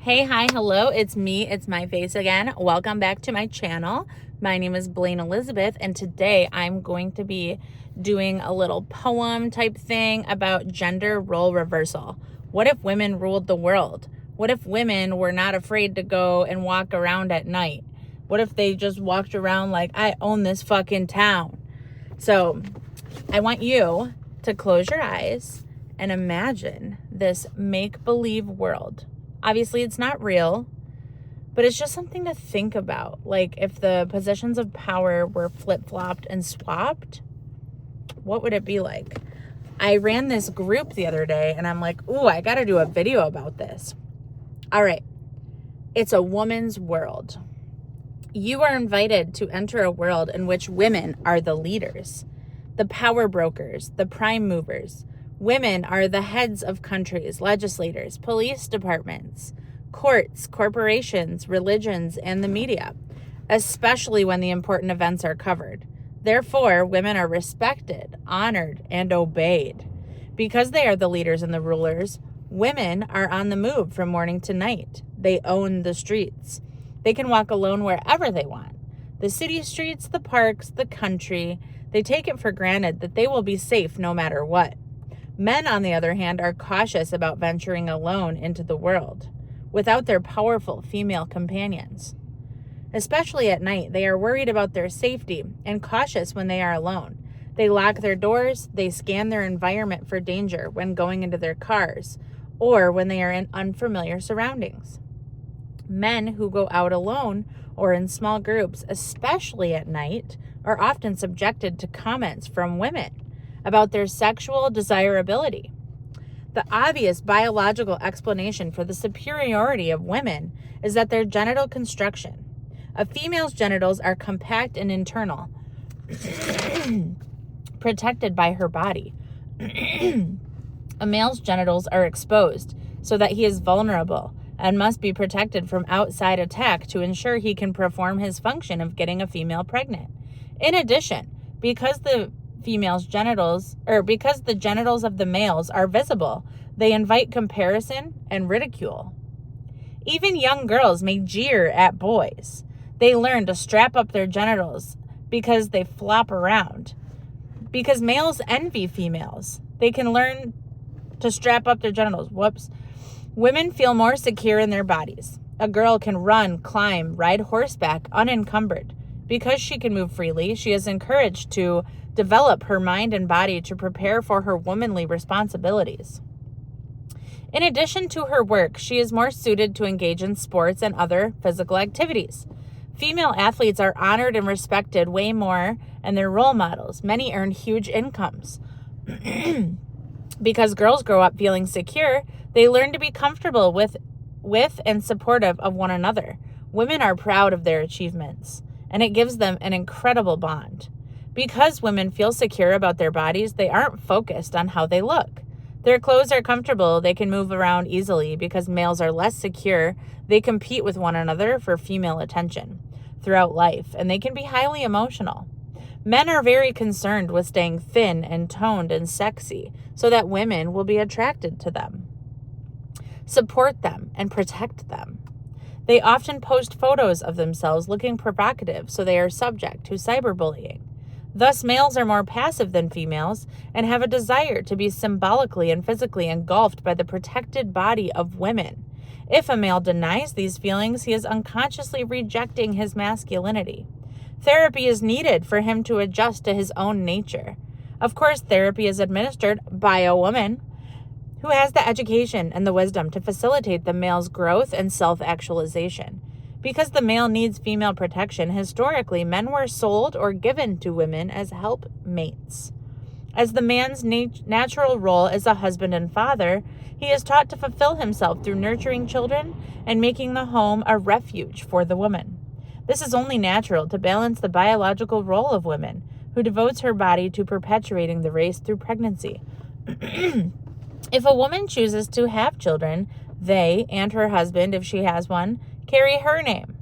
Hey, hi, hello, it's me, it's my face again. Welcome back to my channel. My name is Blaine Elizabeth, and today I'm going to be doing a little poem type thing about gender role reversal. What if women ruled the world? What if women were not afraid to go and walk around at night? What if they just walked around like, I own this fucking town? So I want you to close your eyes and imagine this make-believe world. Obviously, it's not real, but it's just something to think about. Like, if the positions of power were flip-flopped and swapped, what would it be like? I ran this group the other day, and I'm like, ooh, I got to do a video about this. All right. It's a woman's world. You are invited to enter a world in which women are the leaders, the power brokers, the prime movers. Women are the heads of countries, legislators, police departments, courts, corporations, religions, and the media, especially when the important events are covered. Therefore, women are respected, honored, and obeyed. Because they are the leaders and the rulers, women are on the move from morning to night. They own the streets. They can walk alone wherever they want. The city streets, the parks, the country, they take it for granted that they will be safe no matter what. Men, on the other hand, are cautious about venturing alone into the world without their powerful female companions. Especially at night, they are worried about their safety and cautious when they are alone. They lock their doors, they scan their environment for danger when going into their cars or when they are in unfamiliar surroundings. Men who go out alone or in small groups, especially at night, are often subjected to comments from women about their sexual desirability. The obvious biological explanation for the superiority of women is that their genital construction. A female's genitals are compact and internal, protected by her body. A male's genitals are exposed so that he is vulnerable and must be protected from outside attack to ensure he can perform his function of getting a female pregnant. In addition, because the genitals of the males are visible, they invite comparison and ridicule. Even young girls may jeer at boys. They learn to strap up their genitals because they flop around. Because males envy females, they can learn to strap up their genitals. Women feel more secure in their bodies. A girl can run, climb, ride horseback unencumbered. Because she can move freely, she is encouraged to develop her mind and body to prepare for her womanly responsibilities. In addition to her work, she is more suited to engage in sports and other physical activities. Female athletes are honored and respected way more, and they're role models. Many earn huge incomes. Because girls grow up feeling secure, they learn to be comfortable with and supportive of one another. Women are proud of their achievements, and it gives them an incredible bond. Because women feel secure about their bodies, they aren't focused on how they look. Their clothes are comfortable, they can move around easily. Because males are less secure, they compete with one another for female attention throughout life, and they can be highly emotional. Men are very concerned with staying thin and toned and sexy so that women will be attracted to them, support them, and protect them. They often post photos of themselves looking provocative, so they are subject to cyberbullying. Thus, males are more passive than females and have a desire to be symbolically and physically engulfed by the protected body of women. If a male denies these feelings, he is unconsciously rejecting his masculinity. Therapy is needed for him to adjust to his own nature. Of course, therapy is administered by a woman who has the education and the wisdom to facilitate the male's growth and self-actualization. Because the male needs female protection, historically, men were sold or given to women as helpmates. As the man's natural role as a husband and father, he is taught to fulfill himself through nurturing children and making the home a refuge for the woman. This is only natural to balance the biological role of women, who devotes her body to perpetuating the race through pregnancy. If a woman chooses to have children, they and her husband, if she has one, carry her name.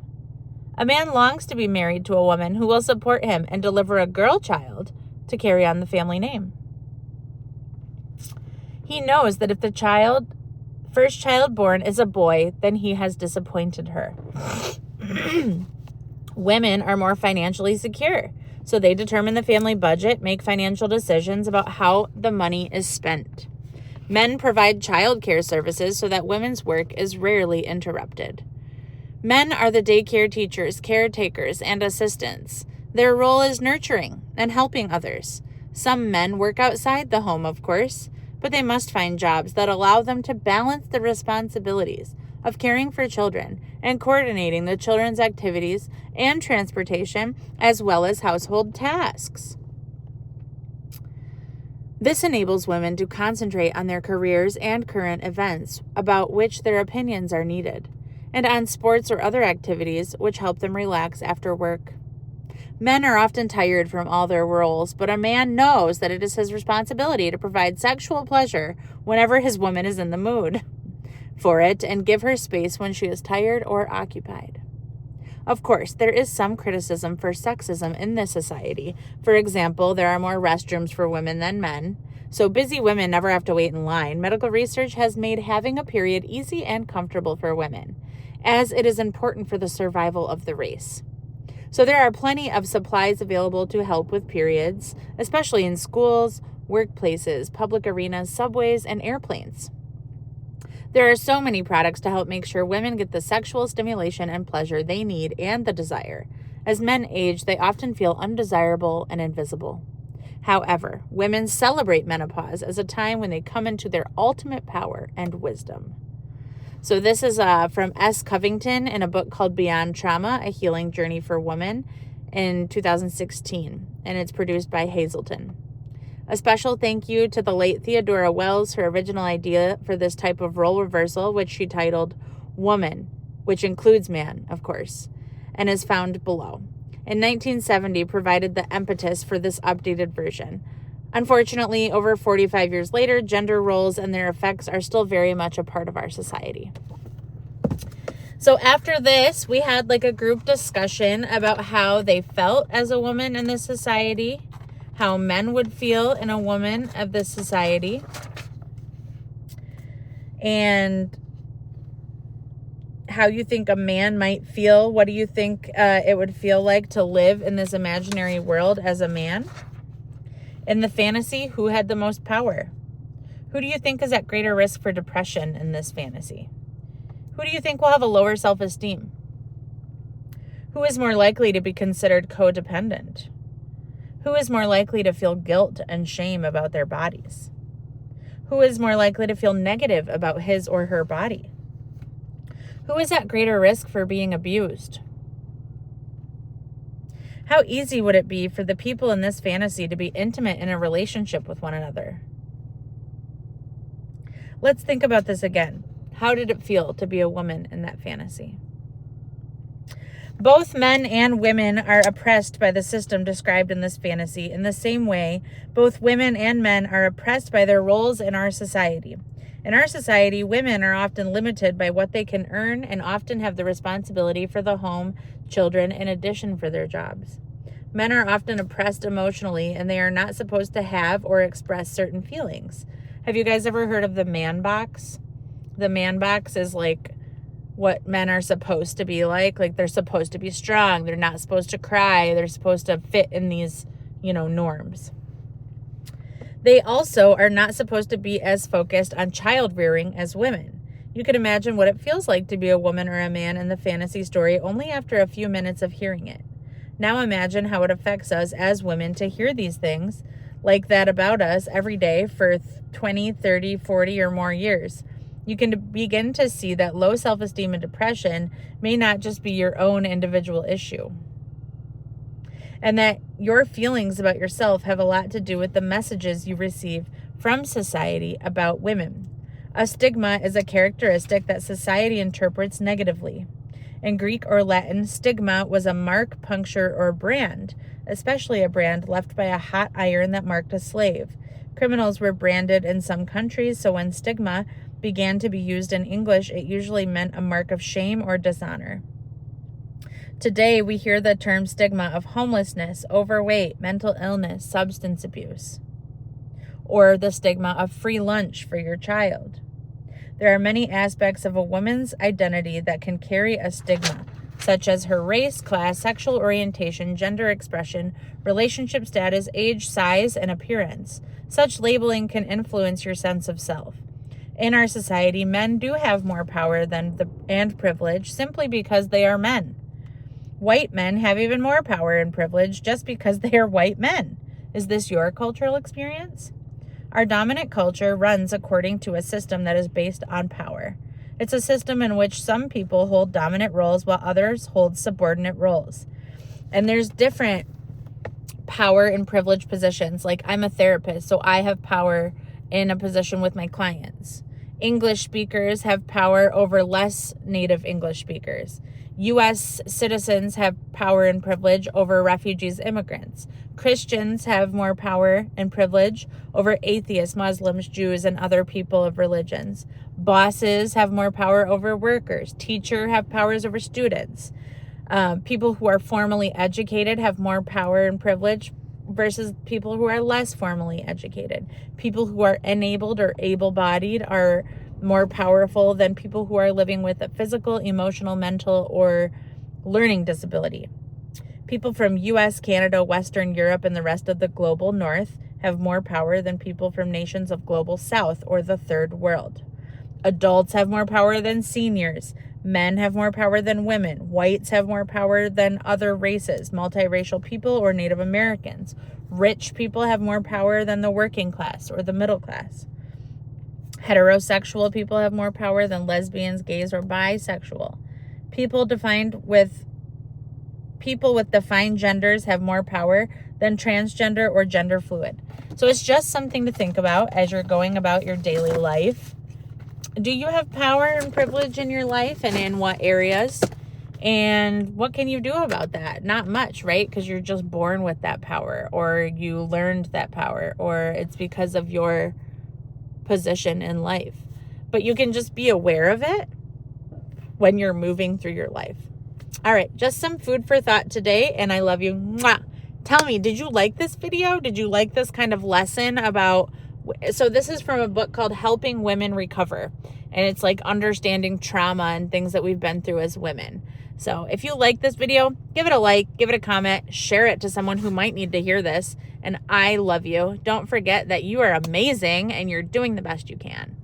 A man longs to be married to a woman who will support him and deliver a girl child to carry on the family name. He knows that if the child first child born is a boy, then he has disappointed her. Women are more financially secure, so they determine the family budget, make financial decisions about how the money is spent. Men provide childcare services so that women's work is rarely interrupted. Men are the daycare teachers, caretakers, and assistants. Their role is nurturing and helping others. Some men work outside the home, of course, but they must find jobs that allow them to balance the responsibilities of caring for children and coordinating the children's activities and transportation, as well as household tasks. This enables women to concentrate on their careers and current events about which their opinions are needed, and on sports or other activities which help them relax after work. Men are often tired from all their roles, but a man knows that it is his responsibility to provide sexual pleasure whenever his woman is in the mood for it and give her space when she is tired or occupied. Of course, there is some criticism for sexism in this society. For example, there are more restrooms for women than men, so busy women never have to wait in line. Medical research has made having a period easy and comfortable for women, as it is important for the survival of the race. So there are plenty of supplies available to help with periods, especially in schools, workplaces, public arenas, subways, and airplanes. There are so many products to help make sure women get the sexual stimulation and pleasure they need and the desire. As men age, they often feel undesirable and invisible. However, women celebrate menopause as a time when they come into their ultimate power and wisdom. So this is from S. Covington in a book called Beyond Trauma, A Healing Journey for Women in 2016, and it's produced by Hazelton. A special thank you to the late Theodora Wells, her original idea for this type of role reversal, which she titled Woman, which includes man, of course, and is found below. In 1970, provided the impetus for this updated version. Unfortunately, over 45 years later, gender roles and their effects are still very much a part of our society. So after this, we had like a group discussion about how they felt as a woman in this society, how men would feel in a woman of this society, and how you think a man might feel. What do you think it would feel like to live in this imaginary world as a man? In the fantasy, who had the most power? Who do you think is at greater risk for depression in this fantasy? Who do you think will have a lower self-esteem? Who is more likely to be considered codependent? Who is more likely to feel guilt and shame about their bodies? Who is more likely to feel negative about his or her body? Who is at greater risk for being abused? How easy would it be for the people in this fantasy to be intimate in a relationship with one another? Let's think about this again. How did it feel to be a woman in that fantasy? Both men and women are oppressed by the system described in this fantasy. In the same way, both women and men are oppressed by their roles in our society. In our society, women are often limited by what they can earn and often have the responsibility for the home, children, in addition for their jobs. Men are often oppressed emotionally, and they are not supposed to have or express certain feelings. Have you guys ever heard of the man box? The man box is like what men are supposed to be like. Like they're supposed to be strong. They're not supposed to cry. They're supposed to fit in these, norms. They also are not supposed to be as focused on child rearing as women. You can imagine what it feels like to be a woman or a man in the fantasy story only after a few minutes of hearing it. Now imagine how it affects us as women to hear these things like that about us every day for 20, 30, 40 or more years. You can begin to see that low self-esteem and depression may not just be your own individual issue, and that your feelings about yourself have a lot to do with the messages you receive from society about women. A stigma is a characteristic that society interprets negatively. In Greek or Latin, stigma was a mark, puncture, or brand, especially a brand left by a hot iron that marked a slave. Criminals were branded in some countries, so when stigma began to be used in English, it usually meant a mark of shame or dishonor. Today, we hear the term stigma of homelessness, overweight, mental illness, substance abuse, or the stigma of free lunch for your child. There are many aspects of a woman's identity that can carry a stigma, such as her race, class, sexual orientation, gender expression, relationship status, age, size, and appearance. Such labeling can influence your sense of self. In our society, men do have more power and privilege simply because they are men. White men have even more power and privilege just because they are white men. Is this your cultural experience? Our dominant culture runs according to a system that is based on power. It's a system in which some people hold dominant roles while others hold subordinate roles. And there's different power and privilege positions. Like, I'm a therapist, so I have power in a position with my clients. English speakers have power over less native English speakers. U.S. citizens have power and privilege over refugees, immigrants. Christians have more power and privilege over atheists, Muslims, Jews, and other people of religions. Bosses have more power over workers. Teachers have powers over students. People who are formally educated have more power and privilege versus people who are less formally educated. People who are enabled or able-bodied are more powerful than people who are living with a physical, emotional, mental, or learning disability. People from US, Canada, Western Europe, and the rest of the global north have more power than people from nations of global south or the third world. Adults have more power than seniors. Men have more power than women. Whites have more power than other races, multiracial people, or Native Americans. Rich people have more power than the working class or the middle class. Heterosexual people have more power than lesbians, gays, or bisexual. People with defined genders have more power than transgender or gender fluid. So it's just something to think about as you're going about your daily life. Do you have power and privilege in your life, and in what areas? And what can you do about that? Not much, right? Because you're just born with that power, or you learned that power, or it's because of your position in life. But you can just be aware of it when you're moving through your life. All right, just some food for thought today, and I love you. Mwah. Tell me, did you like this video? Did you like this kind of lesson about... So this is from a book called Helping Women Recover, and it's like understanding trauma and things that we've been through as women. So if you like this video, give it a like, give it a comment, share it to someone who might need to hear this, and I love you. Don't forget that you are amazing and you're doing the best you can.